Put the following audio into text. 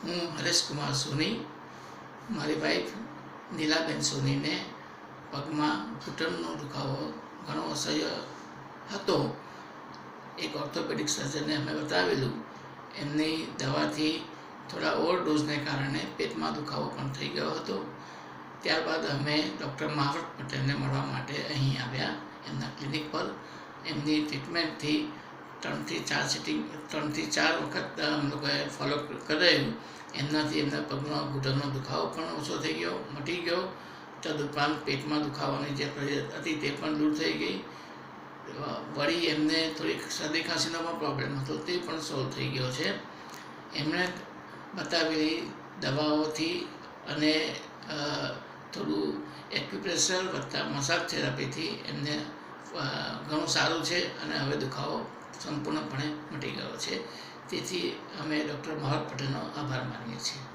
હું હરેશ કુમાર સોની, મારી વાઈફ નીલાબેન સોનીને પગમાં ઘૂંટણનો દુખાવો ઘણો અસહ્ય હતો. એક ઓર્થોપેડિક સર્જનને અમે બતાવેલું. એમની દવાથી થોડા ઓવરડોઝને કારણે પેટમાં દુખાવો પણ થઈ ગયો હતો. ત્યારબાદ અમે ડૉક્ટર મહાવત પટેલને મળવા માટે અહીં આવ્યા એમના ક્લિનિક પર. એમની ટ્રીટમેન્ટથી 3 થી 4 વખત અમે લોકોએ ફોલો કરાયું. એમનાથી એમના પગનો ઘૂંટણનો દુખાવો પણ ઓછો થઈ ગયો, મટી ગયો. તદુપરાંત પેટમાં દુખાવાની જે ફરિયાદ હતી તે પણ દૂર થઈ ગઈ. વળી એમને થોડીક શરદી ખાંસીનો પણ પ્રોબ્લેમ હતો, તે પણ સોલ્વ થઈ ગયો છે. એમણે બતાવેલી દવાઓથી અને થોડું એક્યુપ્રેશર વત્તા મસાજ થેરાપીથી એમને ઘણું સારું છે અને હવે દુખાવો સંપૂર્ણપણે મટી ગયો છે. તેથી અમે ડૉક્ટર મહાવત પટેલનો આભાર માનીએ છીએ.